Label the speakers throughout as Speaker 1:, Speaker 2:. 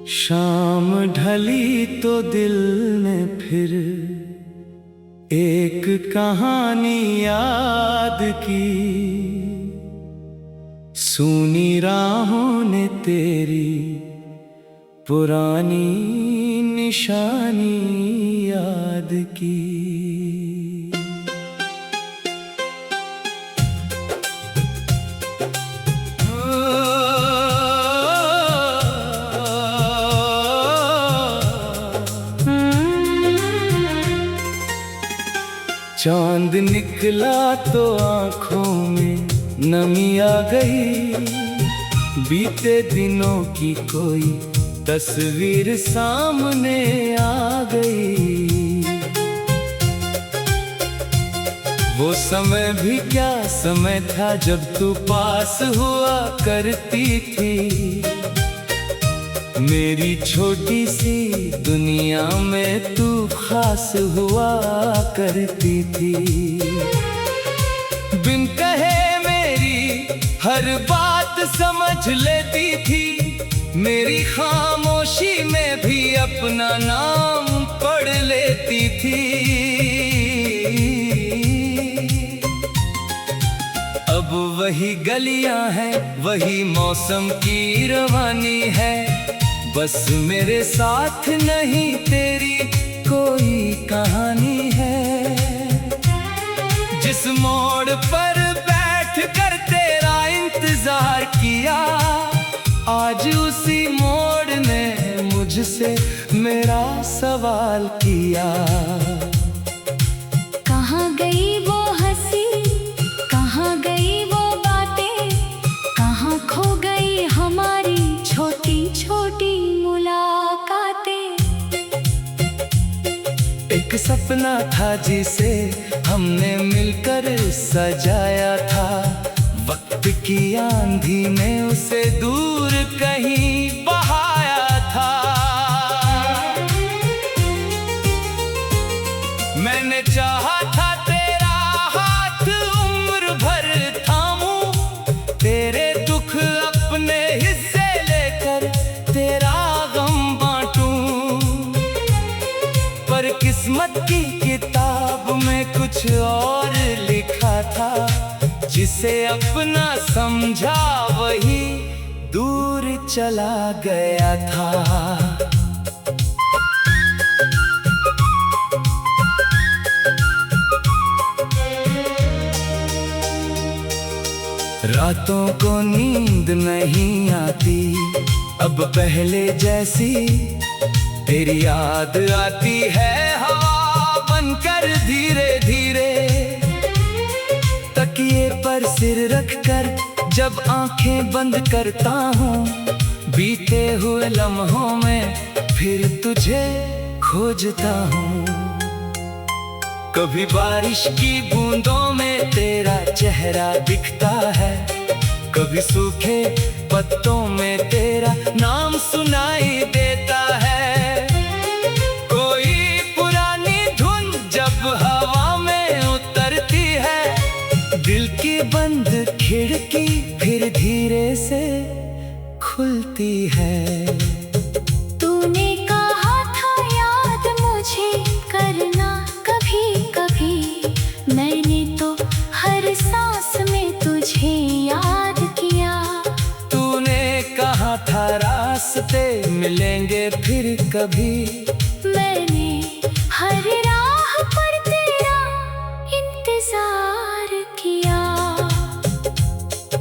Speaker 1: शाम ढली तो दिल ने फिर एक कहानी याद की। सूनी राहों ने तेरी पुरानी निशानी याद की। चांद निकला तो आँखों में नमी आ गई। बीते दिनों की कोई तस्वीर सामने आ गई। वो समय भी क्या समय था जब तू पास हुआ करती थी। मेरी छोटी सी दुनिया में तू खास हुआ करती थी। बिन कहे मेरी हर बात समझ लेती थी। मेरी खामोशी में भी अपना नाम पढ़ लेती थी। अब वही गलियां हैं, वही मौसम की रवानी है। बस मेरे साथ नहीं तेरी कोई कहानी है। जिस मोड़ पर बैठ कर तेरा इंतजार किया, आज उसी मोड़ ने मुझसे मेरा सवाल किया।
Speaker 2: कहाँ गई वो हंसी, कहाँ गई वो बातें, कहाँ खो गई हमारी छोटी छोटी मुलाकातें।
Speaker 1: एक सपना था जिसे हमने मिलकर सजाया था। वक्त की आंधी ने उसे दूर कहीं बहाया था। मैंने चाहा था तेरा हाथ उम्र भर थामूं, तेरे दुख अपने हिस्से लेकर तेरा गम बांटूं। पर किस्मत की किताब में कुछ और लिखा था। जिसे अपना समझा वही दूर चला गया था। रातों को नींद नहीं आती अब पहले जैसी। तेरी याद आती है हवा बनकर धीरे धीरे। तकिए पर सिर रखकर जब आंखें बंद करता हूँ, बीते हुए लम्हों में फिर तुझे खोजता हूँ। कभी बारिश की बूंदों में तेरा चेहरा दिखता है, कभी सूखे पत्तों में तेरा नाम सुनाई देता है। कोई पुरानी धुन जब हवा में उतरती है, दिल की बंद खिड़की फिर धीरे से खुलती है।
Speaker 2: तूने कहा था याद मुझे करना कभी कभी, मैंने तो हर सांस में तुझे याद किया।
Speaker 1: तूने कहा था रास्ते मिलेंगे फिर कभी,
Speaker 2: मैंने हर राह पर तेरा इंतजार किया।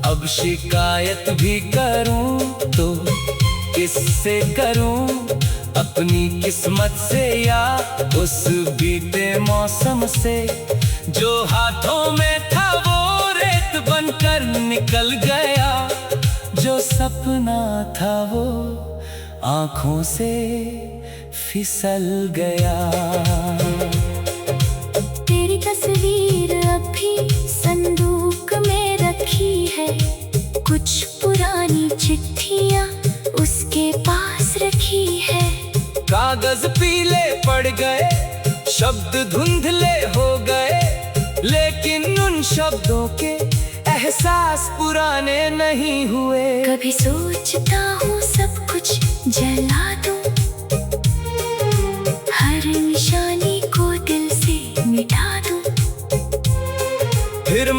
Speaker 1: अब शिकायत भी करूं तो किससे करूं, अपनी किस्मत से या उस बीते मौसम से। जो हाथों में था वो रेत बनकर निकल गया, जो सपना था वो आँखों से फिसल गया।
Speaker 2: तेरी तस्वीर अभी संदूक में रखी है, कुछ पुरानी चिट्ठियाँ उसके पास रखी है।
Speaker 1: कागज पीले पड़ गए, शब्द धुंधले हो गए, लेकिन उन शब्दों के एहसास पुराने नहीं हुए।
Speaker 2: कभी सोचता हूँ सब कुछ जला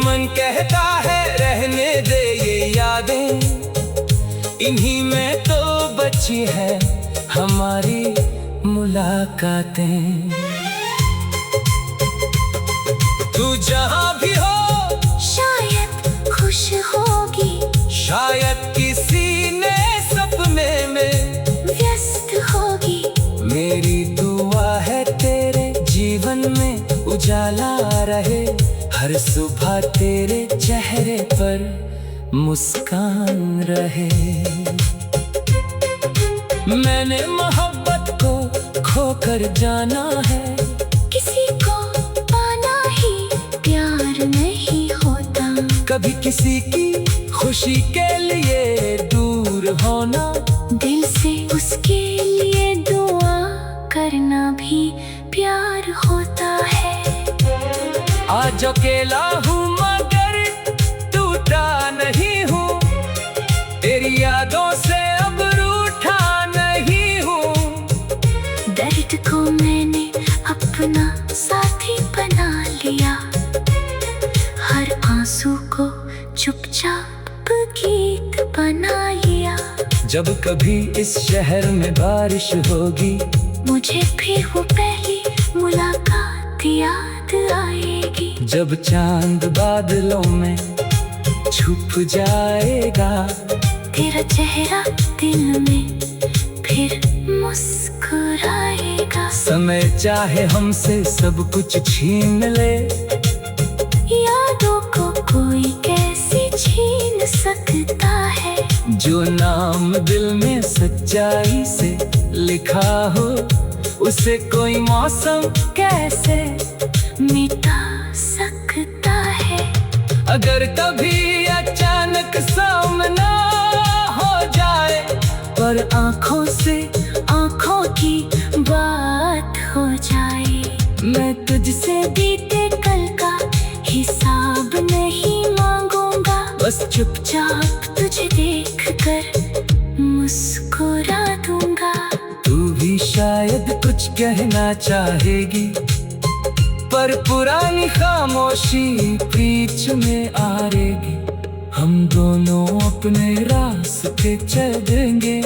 Speaker 1: मन कहता है रहने दे ये यादें, इन्हीं में तो बची है हमारी मुलाकातें। तू जहां भी हो
Speaker 2: शायद खुश होगी,
Speaker 1: शायद किसी ने सपने में
Speaker 2: व्यस्त होगी।
Speaker 1: मेरी दुआ है तेरे जीवन में उजाला रहे, हर सुबह तेरे चेहरे पर मुस्कान रहे। मैंने मोहब्बत को खोकर जाना है,
Speaker 2: किसी को पाना ही प्यार नहीं होता।
Speaker 1: कभी किसी की खुशी के लिए दूर होना,
Speaker 2: दिल से उसके लिए दुआ करना भी प्यार होता है।
Speaker 1: आज अकेला हूँ मगर टूटा नहीं हूँ, तेरी यादों से अब रूठा नहीं हूँ।
Speaker 2: दर्द को मैंने अपना साथी बना लिया, हर आंसू को चुपचाप गीत बना लिया।
Speaker 1: जब कभी इस शहर में बारिश होगी,
Speaker 2: मुझे फिर वो पहली मुलाकात याद आएगी।
Speaker 1: जब चांद बादलों में छुप जाएगा,
Speaker 2: तेरा चेहरा दिल में फिर मुस्कुराएगा।
Speaker 1: समय चाहे हमसे सब कुछ छीन ले,
Speaker 2: यादों को कोई कैसे छीन सकता है।
Speaker 1: जो नाम दिल में सच्चाई से लिखा हो, उसे कोई मौसम कैसे
Speaker 2: मिटा सकता है।
Speaker 1: अगर कभी अचानक सामना हो जाए,
Speaker 2: पर आंखों से आंखों की बात हो जाए, मैं तुझसे बीते कल का हिसाब नहीं मांगूंगा।
Speaker 1: बस
Speaker 2: चुपचाप तुझे देख कर मुस्कुरा दूंगा।
Speaker 1: तू भी शायद कुछ कहना चाहेगी, पर पुरानी खामोशी बीच में आएगी। हम दोनों अपने रास्ते चलेंगे।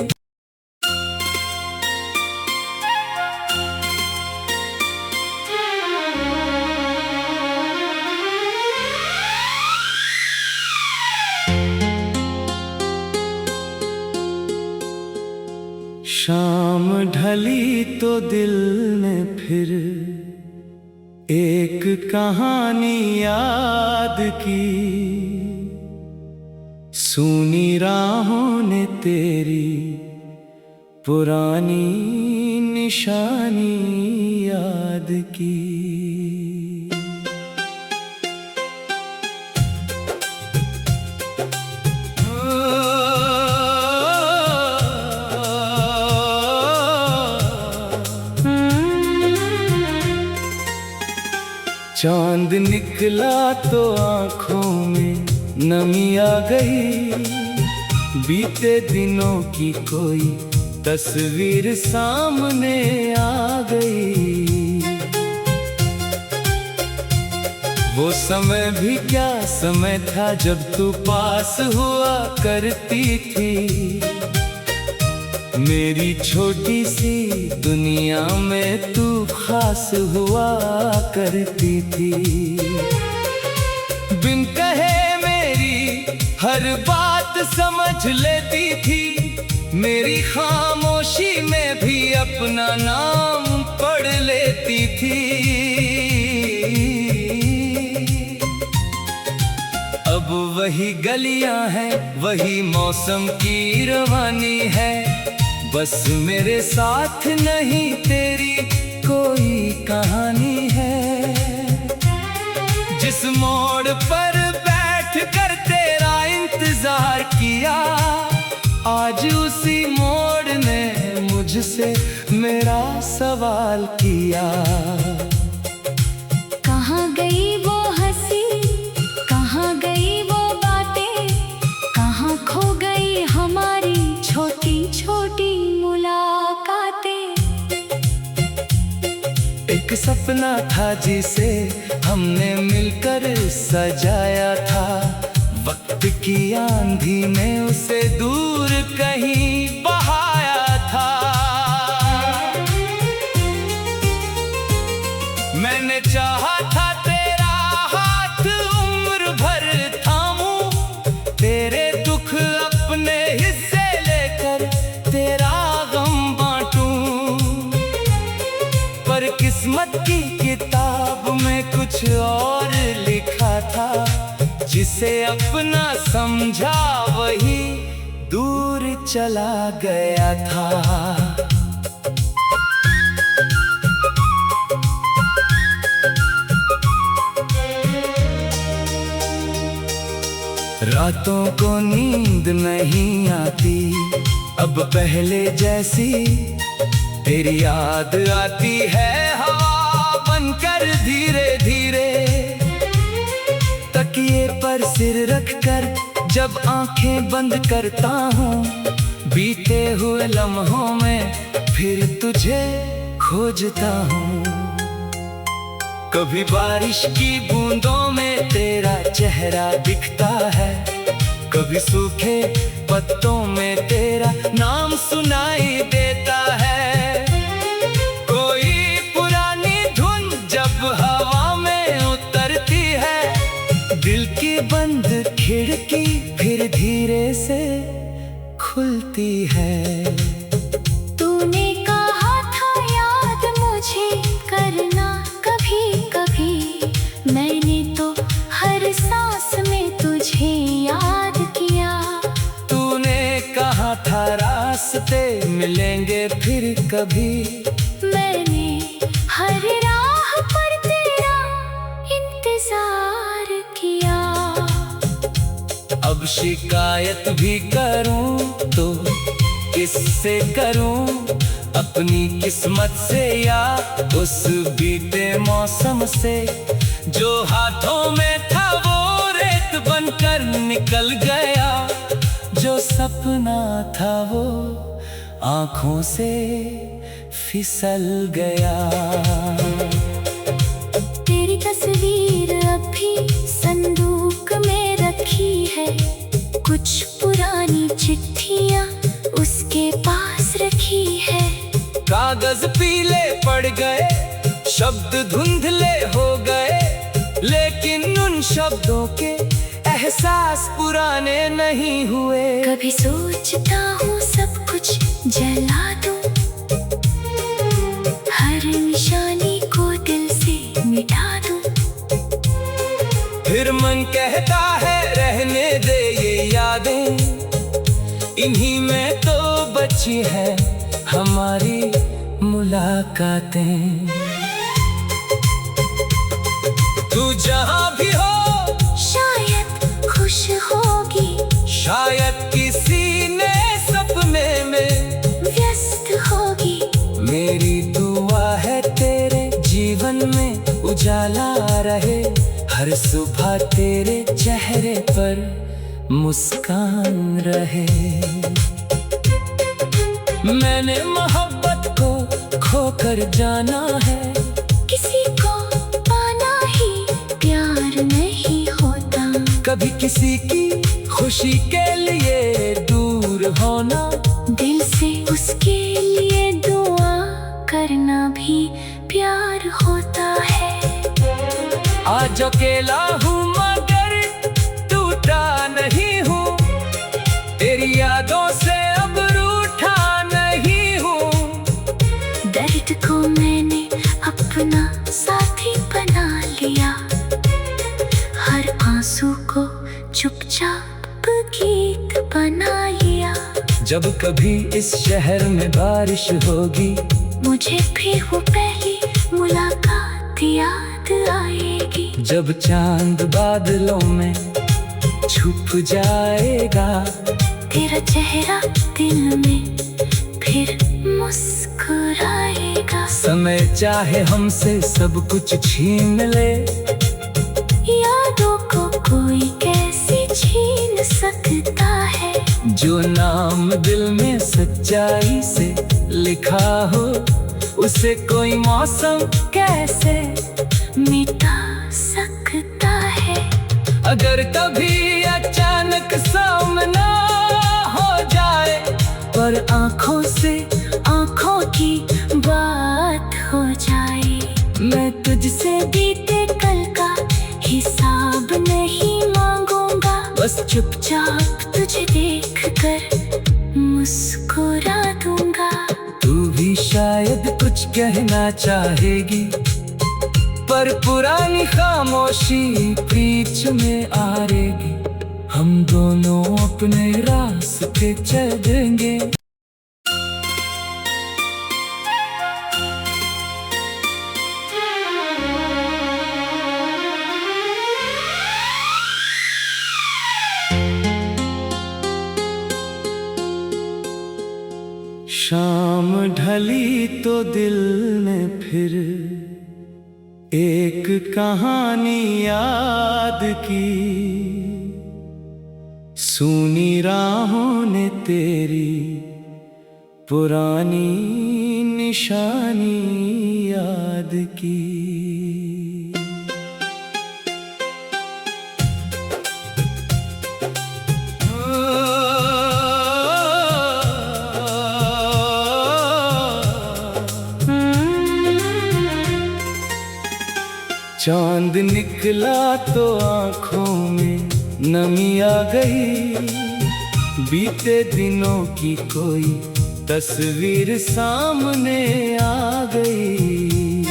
Speaker 1: शाम ढली तो दिल ने फिर एक कहानी याद की, सूनी राहों ने तेरी पुरानी निशानी याद की। चांद निकला तो आँखों में नमी आ गई, बीते दिनों की कोई तस्वीर सामने आ गई। वो समय भी क्या समय था जब तू पास हुआ करती थी। मेरी छोटी सी दुनिया में तू खास हुआ करती थी। बिन कहे मेरी हर बात समझ लेती थी, मेरी खामोशी में भी अपना नाम पढ़ लेती थी। अब वही गलियां हैं, वही मौसम की रवानी है, बस मेरे साथ नहीं तेरी कोई कहानी है। जिस मोड़ पर बैठ कर तेरा इंतजार किया, आज उसी मोड़ ने मुझसे मेरा सवाल किया।
Speaker 2: कहाँ गई वो हंसी, कहाँ गई वो बातें, कहाँ खो गई हमारी छोटी छोटी मुलाकातें।
Speaker 1: एक एक सपना था जिसे हमने मिलकर सजाया था, वक्त की आंधी ने उसे दूर कहीं बहाया था। मैंने चाहा था तेरा हाथ उम्र भर थामूं, तेरे दुख अपने हिस्से लेकर तेरा गम बांटूं, पर किस्मत की किताब में कुछ और लिखा था, जिसे अपना समझा वही दूर चला गया था। रातों को नींद नहीं आती अब पहले जैसी, तेरी याद आती है हवा बनकर धीरे धीरे। तकिए पर सिर रखकर जब आंखें बंद करता हूँ, बीते हुए लम्हों में फिर तुझे खोजता हूँ। कभी बारिश की बूंदों में तेरा चेहरा दिखता है, कभी सूखे पत्तों में तेरा नाम सुनाई देता है। कोई पुरानी धुन जब हवा में उतरती है, दिल की बंद खिड़की फिर धीरे से खुलती है।
Speaker 2: तूने कहा था याद मुझे करना कभी कभी, मैंने तो हर सांस में तुझे याद किया।
Speaker 1: तूने कहा था रास्ते मिलेंगे फिर कभी,
Speaker 2: मैंने हर राह पर तेरा इंतजार किया।
Speaker 1: अब शिकायत भी करूं तो किससे करूं, अपनी किस्मत से या उस बीते मौसम से। जो हाथों में था वो रेत बनकर निकल गया, जो सपना था वो आंखों से फिसल गया।
Speaker 2: तेरी तस्वीर अभी संदूक में रखी है, कुछ पुरानी चिट्ठियां उसके पास रखी है।
Speaker 1: कागज पीले पड़ गए, शब्द धुंधले हो गए, लेकिन उन शब्दों के एहसास पुराने नहीं हुए।
Speaker 2: कभी सोचता हूँ सब कुछ जला दूं, हर निशानी को दिल से मिटा दूं।
Speaker 1: फिर मन कहता है रहने दे ये यादें, इन्हीं में तो बची है हमारी मुलाकातें। तू जहां भी हो
Speaker 2: शायद खुश होगी,
Speaker 1: शायद किसी ने सपने में
Speaker 2: व्यस्त होगी।
Speaker 1: मेरी दुआ है तेरे जीवन में उजाला रहे, हर सुबह तेरे चेहरे पर मुस्कान रहे। मैंने मोहब्बत को खोकर जाना है,
Speaker 2: किसी को पाना ही प्यार नहीं होता।
Speaker 1: कभी किसी की खुशी के लिए दूर होना,
Speaker 2: दिल से उसके लिए दुआ करना भी प्यार होता है।
Speaker 1: आज अकेला हूँ मगर टूटा नहीं हूँ, तेरी यादों से अब रूठा नहीं हूँ।
Speaker 2: दर्द को मैंने अपना साथी बना लिया, हर आंसू को चुपचाप गीत बना लिया।
Speaker 1: जब कभी इस शहर में बारिश होगी,
Speaker 2: मुझे भी वो पहली मुलाकात याद आएगी।
Speaker 1: जब चांद बादलों में छुप जाएगा,
Speaker 2: तेरा चेहरा दिल में फिर मुस्कुराएगा।
Speaker 1: समय चाहे हमसे सब कुछ छीन ले,
Speaker 2: यादों को कोई कैसे छीन सकता है।
Speaker 1: जो नाम दिल में सच्चाई से लिखा हो उसे कोई मौसम
Speaker 2: कैसे मिटा सकता है।
Speaker 1: अगर कभी अचानक सामना हो जाए,
Speaker 2: पर आंखों से आंखों की बात हो जाए। मैं तुझसे बीते कल का हिसाब नहीं मांगूंगा, बस चुपचाप तुझे देख कर मुस्कुरा दूंगा।
Speaker 1: तू भी शायद कुछ कहना चाहेगी, पर पुरानी खामोशी बीच में आएगी। हम दोनों अपने रास्ते चलेंगे। शाम ढली तो दिल ने फिर एक कहानी याद की। सूनी राहों ने तेरी पुरानी निशानी याद की। चांद निकला तो आँखों में नमी आ गई। बीते दिनों की कोई तस्वीर सामने आ गई।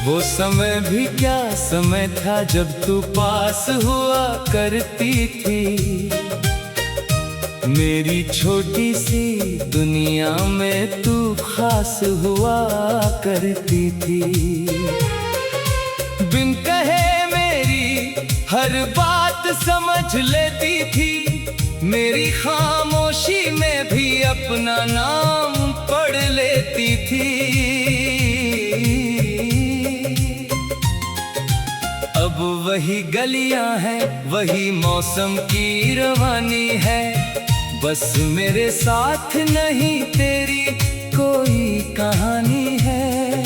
Speaker 1: वो समय भी क्या समय था जब तू पास हुआ करती थी। मेरी छोटी सी दुनिया में तू खास हुआ करती थी। बिन कहे मेरी हर बात समझ लेती थी। मेरी खामोशी में भी अपना नाम पढ़ लेती थी। अब वही गलियां हैं, वही मौसम की रवानी है। बस मेरे साथ नहीं तेरी कोई कहानी है।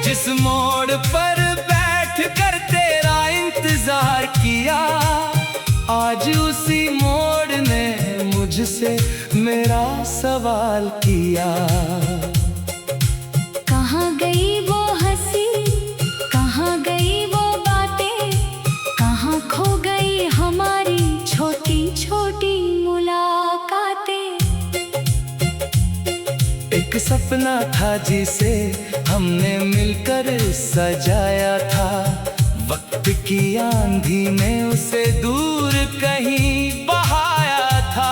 Speaker 1: जिस मोड़ पर बैठ कर तेरा इंतजार किया, आज उसी मोड़ ने मुझसे मेरा सवाल किया।
Speaker 2: कहाँ गई वो हंसी, कहाँ गई वो बातें, कहाँ खो गई हमारी छोटी छोटी मुलाकातें।
Speaker 1: एक सपना था जिसे हमने मिलकर सजाया था। वक्त की आंधी ने उसे दूर कहीं बहाया था।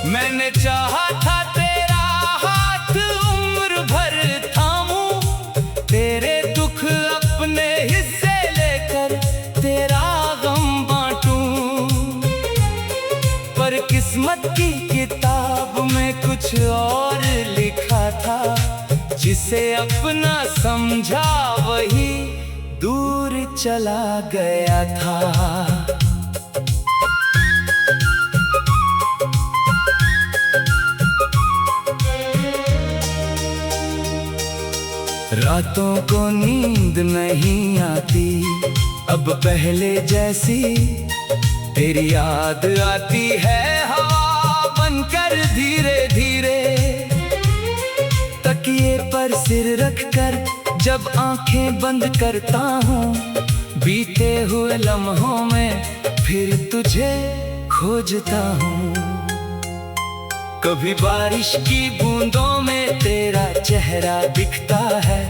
Speaker 1: मैंने चाहा था तेरा हाथ उम्र भर थामूं, तेरे दुख अपने हिस्से लेकर तेरा गम बांटूं। पर किस्मत की किताब में कुछ और लिखा था। जिसे अपना समझा वही दूर चला गया था। रातों को नींद नहीं आती अब पहले जैसी। तेरी याद आती है हवा बनकर धीरे धीरे। तकिए पर सिर रखकर जब आंखें बंद करता हूँ, बीते हुए लम्हों में फिर तुझे खोजता हूँ। कभी बारिश की बूंदों में तेरा चेहरा दिखता है,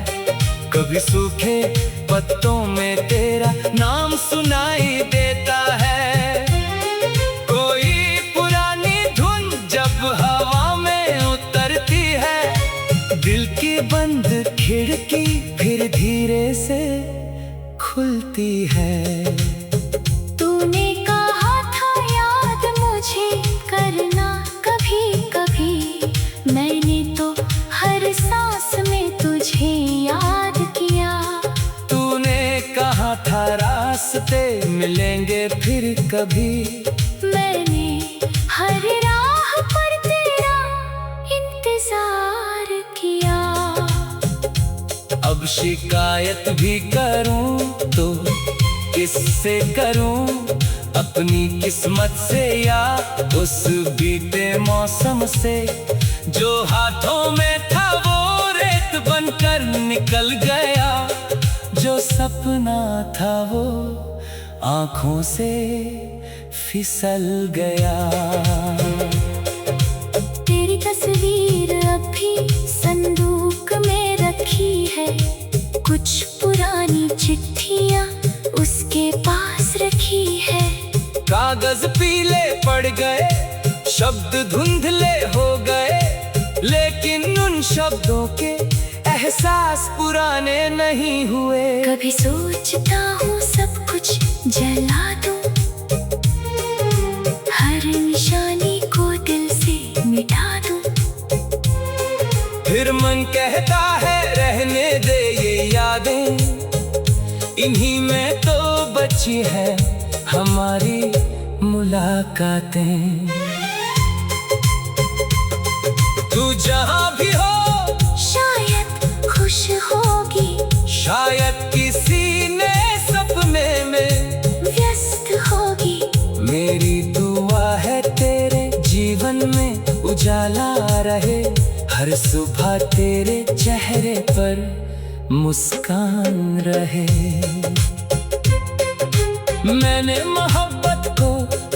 Speaker 1: कभी सूखे पत्तों में तेरा नाम सुनाई देता है। कोई पुरानी धुन जब हवा में उतरती है, दिल की बंद खिड़की फिर धीरे से खुलती है।
Speaker 2: तूने कहा था याद मुझे करना कभी कभी, मैंने तो हर सांस में तुझे याद किया।
Speaker 1: तूने कहा था रास्ते मिलेंगे फिर कभी,
Speaker 2: मैं हर राह पर तेरा इंतजार किया।
Speaker 1: अब शिकायत भी करूं तो किससे करूं, अपनी किस्मत से या उस बीते मौसम से। जो हाथों में था वो रेत बनकर निकल गया, जो सपना था वो आंखों से फिसल गया।
Speaker 2: तेरी तस्वीर अब भी संदूक में रखी है, कुछ पुरानी चिट्ठियां उसके पास रखी है।
Speaker 1: कागज पीले पड़ गए, शब्द धुंधले हो गए, लेकिन उन शब्दों के एहसास पुराने नहीं हुए।
Speaker 2: कभी सोचता हूँ सब कुछ जला दूं, हर निशानी को दिल से मिटा दूं।
Speaker 1: फिर मन कहता है रहने दे ये यादें, इन्हीं में तो बची है हमारी मुलाकातें। तू जहां भी हो
Speaker 2: शायद खुश होगी,
Speaker 1: शायद किसी ने सपने में
Speaker 2: व्यस्त होगी।
Speaker 1: मेरी दुआ है तेरे जीवन में उजाला रहे, हर सुबह तेरे चेहरे पर मुस्कान रहे। मैंने मोहब्बत को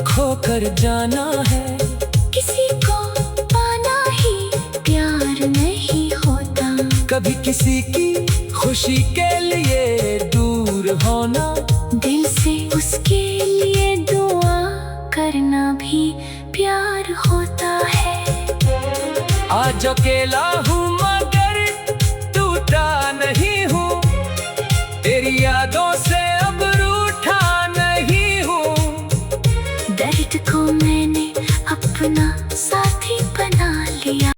Speaker 1: खोकर जाना है,
Speaker 2: किसी को पाना ही प्यार नहीं होता।
Speaker 1: कभी किसी की खुशी के लिए दूर होना,
Speaker 2: दिल से उसके लिए दुआ करना भी प्यार होता है।
Speaker 1: आज अकेला हूँ मगर टूटा नहीं हूँ, तेरी यादों से